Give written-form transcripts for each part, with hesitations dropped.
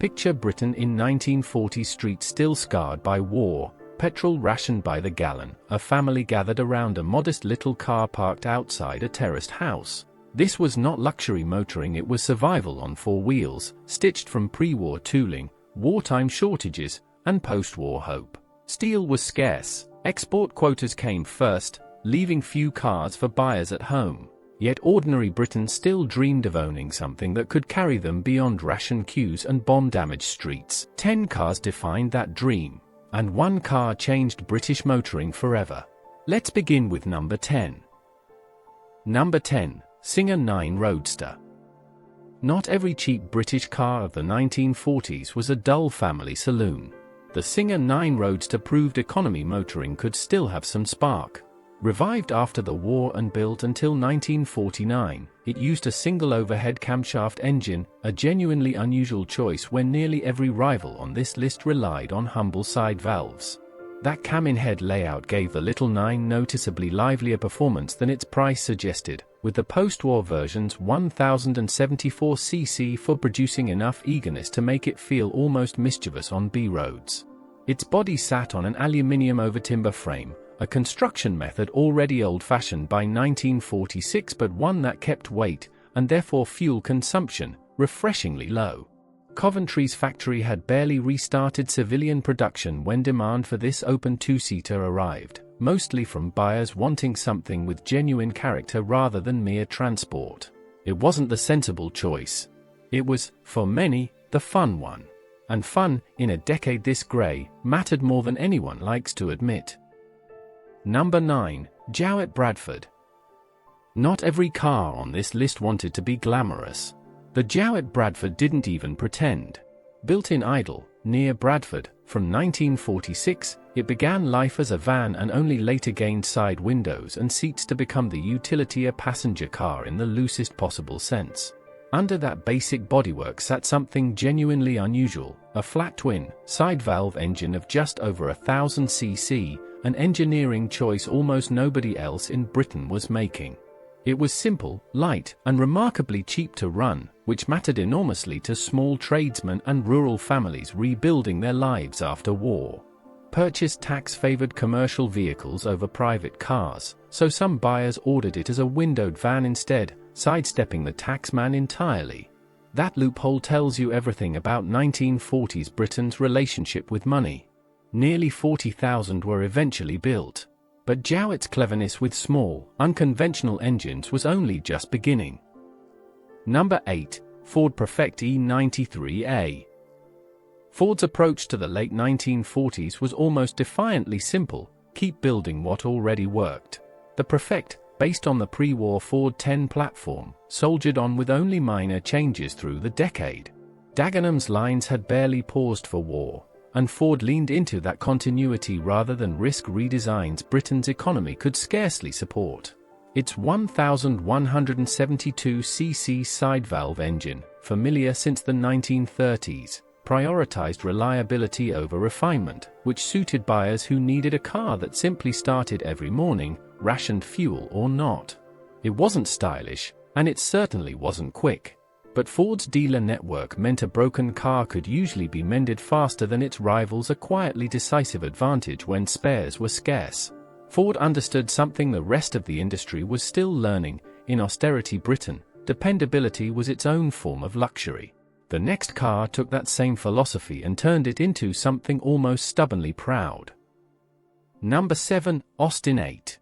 Picture Britain in 1940 streets still scarred by war, petrol rationed by the gallon, a family gathered around a modest little car parked outside a terraced house. This was not luxury motoring, it was survival on four wheels, stitched from pre-war tooling, wartime shortages, and post-war hope. Steel was scarce, export quotas came first, leaving few cars for buyers at home. Yet ordinary Britain still dreamed of owning something that could carry them beyond ration queues and bomb-damaged streets. 10 cars defined that dream, and one car changed British motoring forever. Let's begin with number 10. Number 10. Singer Nine Roadster. Not every cheap British car of the 1940s was a dull family saloon. The Singer Nine Roadster proved economy motoring could still have some spark. Revived after the war and built until 1949, it used a single overhead camshaft engine, a genuinely unusual choice when nearly every rival on this list relied on humble side valves. That cam-in-head layout gave the Little Nine noticeably livelier performance than its price suggested, with the post-war version's 1074cc for producing enough eagerness to make it feel almost mischievous on B roads. Its body sat on an aluminium over timber frame, a construction method already old-fashioned by 1946 but one that kept weight, and therefore fuel consumption, refreshingly low. Coventry's factory had barely restarted civilian production when demand for this open two-seater arrived, mostly from buyers wanting something with genuine character rather than mere transport. It wasn't the sensible choice. It was, for many, the fun one. And fun, in a decade this grey, mattered more than anyone likes to admit. Number 9. Jowett Bradford. Not every car on this list wanted to be glamorous. The Jowett Bradford didn't even pretend. Built in Idle, near Bradford, from 1946, it began life as a van and only later gained side windows and seats to become the utility a passenger car in the loosest possible sense. Under that basic bodywork sat something genuinely unusual, a flat twin, side valve engine of just over 1000 cc, an engineering choice almost nobody else in Britain was making. It was simple, light, and remarkably cheap to run, which mattered enormously to small tradesmen and rural families rebuilding their lives after war. Purchase tax favored commercial vehicles over private cars, so some buyers ordered it as a windowed van instead, sidestepping the taxman entirely. That loophole tells you everything about 1940s Britain's relationship with money. Nearly 40,000 were eventually built. But Jowett's cleverness with small, unconventional engines was only just beginning. Number 8. Ford Prefect E93A. Ford's approach to the late 1940s was almost defiantly simple: keep building what already worked. The Prefect, based on the pre-war Ford 10 platform, soldiered on with only minor changes through the decade. Dagenham's lines had barely paused for war, and Ford leaned into that continuity rather than risk redesigns Britain's economy could scarcely support. Its 1172cc side valve engine, familiar since the 1930s, prioritized reliability over refinement, which suited buyers who needed a car that simply started every morning, rationed fuel or not. It wasn't stylish, and it certainly wasn't quick. But Ford's dealer network meant a broken car could usually be mended faster than its rivals, a quietly decisive advantage when spares were scarce. Ford understood something the rest of the industry was still learning: in austerity Britain, dependability was its own form of luxury. The next car took that same philosophy and turned it into something almost stubbornly proud. Number 7. Austin 8.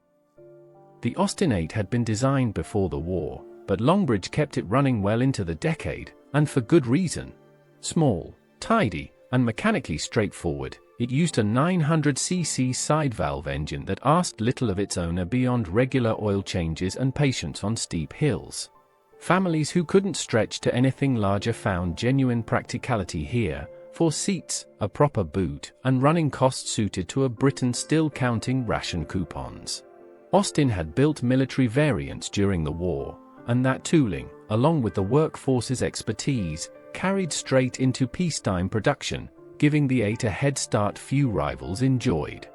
The Austin 8 had been designed before the war, but Longbridge kept it running well into the decade, and for good reason. Small, tidy, and mechanically straightforward, it used a 900cc side valve engine that asked little of its owner beyond regular oil changes and patience on steep hills. Families who couldn't stretch to anything larger found genuine practicality here: 4 seats, a proper boot, and running costs suited to a Britain still counting ration coupons. Austin had built military variants during the war, and that tooling, along with the workforce's expertise, carried straight into peacetime production, giving the 8 a head start few rivals enjoyed.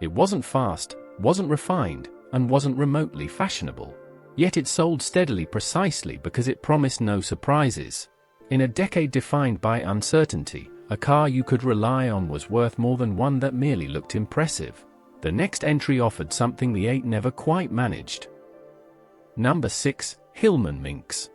It wasn't fast, wasn't refined, and wasn't remotely fashionable. Yet it sold steadily precisely because it promised no surprises. In a decade defined by uncertainty, a car you could rely on was worth more than one that merely looked impressive. The next entry offered something the 8 never quite managed. Number 6. Hillman Minx.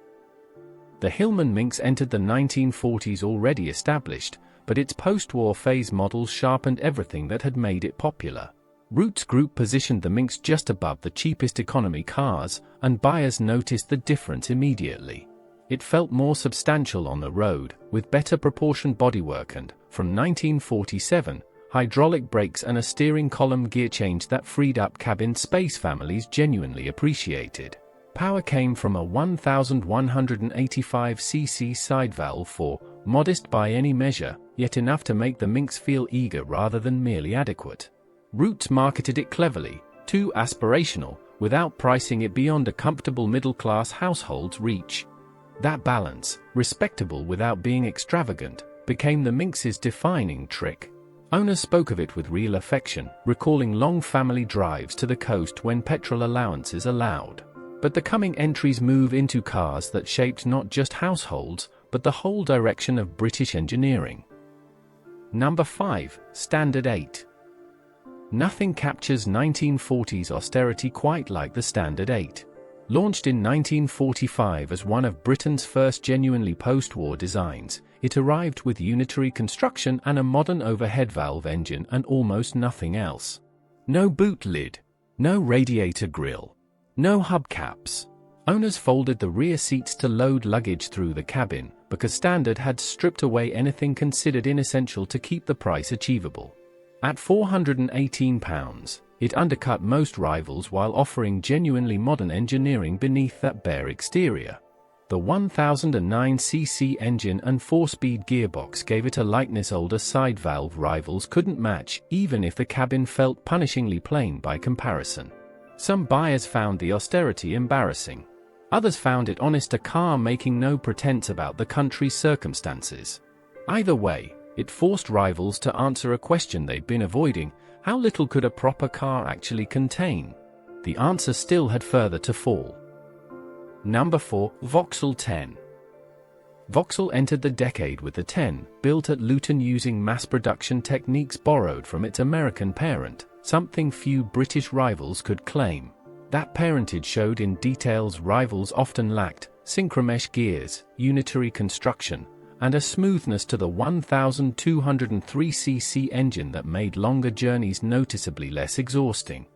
The Hillman Minx entered the 1940s already established, but its post-war phase models sharpened everything that had made it popular. Rootes Group positioned the Minx just above the cheapest economy cars, and buyers noticed the difference immediately. It felt more substantial on the road, with better proportioned bodywork and, from 1947, hydraulic brakes and a steering column gear change that freed up cabin space families genuinely appreciated. Power came from a 1,185cc side valve for, modest by any measure, yet enough to make the Minx feel eager rather than merely adequate. Rootes marketed it cleverly, too aspirational, without pricing it beyond a comfortable middle-class household's reach. That balance, respectable without being extravagant, became the Minx's defining trick. Owners spoke of it with real affection, recalling long family drives to the coast when petrol allowances allowed. But the coming entries move into cars that shaped not just households, but the whole direction of British engineering. Number 5. Standard 8. Nothing captures 1940s austerity quite like the Standard 8. Launched in 1945 as one of Britain's first genuinely post-war designs, it arrived with unitary construction and a modern overhead valve engine and almost nothing else. No boot lid, no radiator grille, no hubcaps. Owners folded the rear seats to load luggage through the cabin, because Standard had stripped away anything considered inessential to keep the price achievable. At £418, it undercut most rivals while offering genuinely modern engineering beneath that bare exterior. The 1009cc engine and 4-speed gearbox gave it a lightness older side valve rivals couldn't match, even if the cabin felt punishingly plain by comparison. Some buyers found the austerity embarrassing. Others found it honest, a car making no pretense about the country's circumstances. Either way, it forced rivals to answer a question they'd been avoiding: how little could a proper car actually contain? The answer still had further to fall. Number 4. Vauxhall 10. Vauxhall entered the decade with the 10, built at Luton using mass production techniques borrowed from its American parent, something few British rivals could claim. That parentage showed in details rivals often lacked: synchromesh gears, unitary construction, and a smoothness to the 1203cc engine that made longer journeys noticeably less exhausting.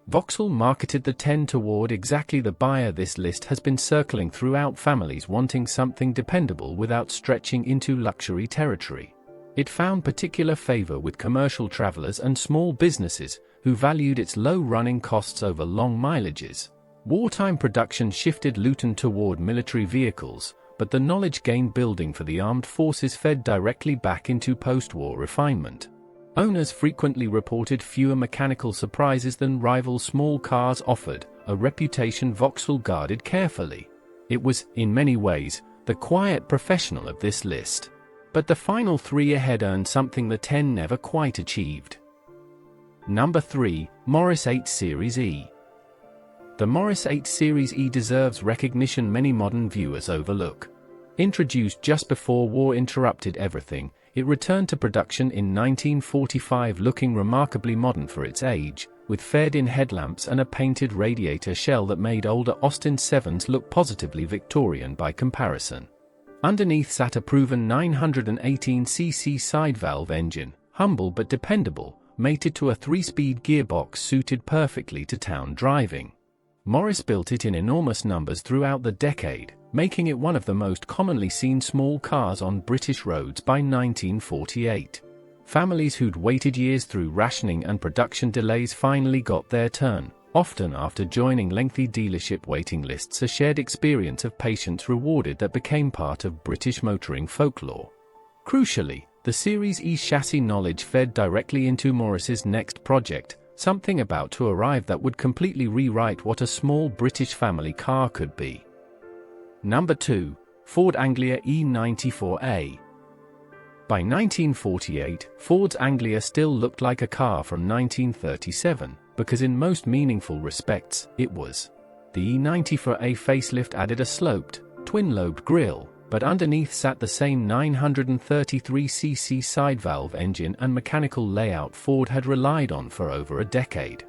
Vauxhall marketed the 10 toward exactly the buyer this list has been circling throughout: families wanting something dependable without stretching into luxury territory. It found particular favor with commercial travelers and small businesses, who valued its low running costs over long mileages. Wartime production shifted Luton toward military vehicles, but the knowledge gained building for the armed forces fed directly back into post-war refinement. Owners frequently reported fewer mechanical surprises than rival small cars offered, a reputation Vauxhall guarded carefully. It was, in many ways, the quiet professional of this list. But the final 3 ahead earned something the 10 never quite achieved. Number 3. Morris 8 Series E. The Morris 8 Series E deserves recognition many modern viewers overlook. Introduced just before war interrupted everything, it returned to production in 1945 looking remarkably modern for its age, with faired-in headlamps and a painted radiator shell that made older Austin 7s look positively Victorian by comparison. Underneath sat a proven 918cc side valve engine, humble but dependable, mated to a 3-speed gearbox suited perfectly to town driving. Morris built it in enormous numbers throughout the decade, making it one of the most commonly seen small cars on British roads by 1948. Families who'd waited years through rationing and production delays finally got their turn, often after joining lengthy dealership waiting lists, a shared experience of patience rewarded that became part of British motoring folklore. Crucially, the Series E chassis knowledge fed directly into Morris's next project, something about to arrive that would completely rewrite what a small British family car could be. Number 2. Ford Anglia E94A. By 1948, Ford's Anglia still looked like a car from 1937, because in most meaningful respects, it was. The E94A facelift added a sloped, twin-lobed grille, But underneath sat the same 933cc side-valve engine and mechanical layout Ford had relied on for over a decade.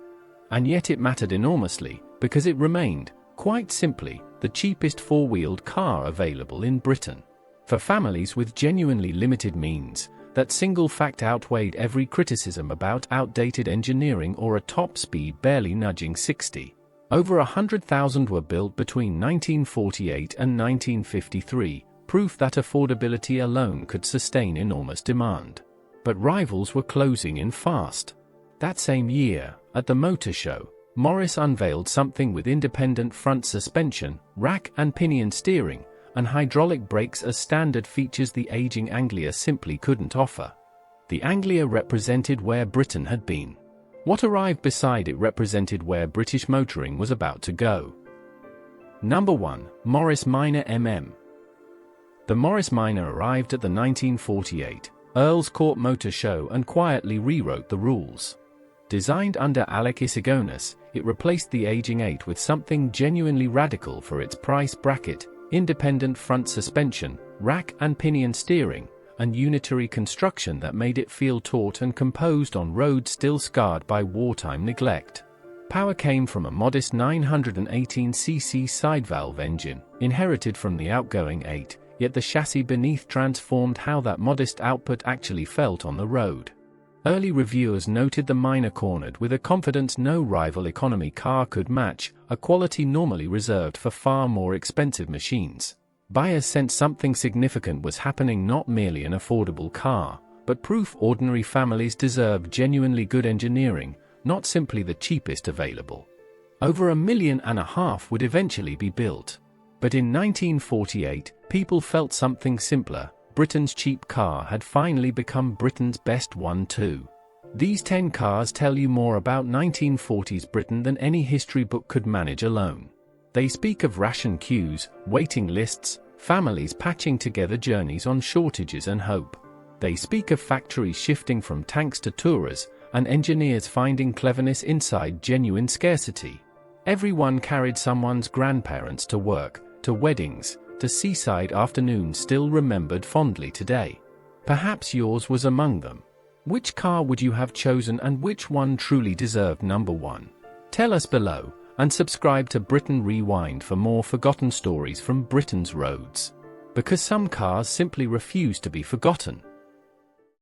And yet it mattered enormously, because it remained, quite simply, the cheapest four-wheeled car available in Britain. For families with genuinely limited means, that single fact outweighed every criticism about outdated engineering or a top speed barely nudging 60. Over 100,000 were built between 1948 and 1953, proof that affordability alone could sustain enormous demand. But rivals were closing in fast. That same year, at the Motor Show, Morris unveiled something with independent front suspension, rack and pinion steering, and hydraulic brakes as standard features the aging Anglia simply couldn't offer. The Anglia represented where Britain had been. What arrived beside it represented where British motoring was about to go. Number 1. Morris Minor MM. The Morris Minor arrived at the 1948 Earl's Court Motor Show and quietly rewrote the rules. Designed under Alec Isigonis, it replaced the aging 8 with something genuinely radical for its price bracket: independent front suspension, rack and pinion steering, and unitary construction that made it feel taut and composed on roads still scarred by wartime neglect. Power came from a modest 918cc side-valve engine, inherited from the outgoing 8, yet the chassis beneath transformed how that modest output actually felt on the road. Early reviewers noted the Minor cornered with a confidence no rival economy car could match, a quality normally reserved for far more expensive machines. Buyers sensed something significant was happening, not merely an affordable car, but proof ordinary families deserved genuinely good engineering, not simply the cheapest available. Over 1.5 million would eventually be built. But in 1948, people felt something simpler. Britain's cheap car had finally become Britain's best one too. These 10 cars tell you more about 1940s Britain than any history book could manage alone. They speak of ration queues, waiting lists, families patching together journeys on shortages and hope. They speak of factories shifting from tanks to tourers, and engineers finding cleverness inside genuine scarcity. Everyone carried someone's grandparents to work, to weddings, to seaside afternoons still remembered fondly today. Perhaps yours was among them. Which car would you have chosen, and which one truly deserved number 1? Tell us below, and subscribe to Britain Rewind for more forgotten stories from Britain's roads. Because some cars simply refuse to be forgotten.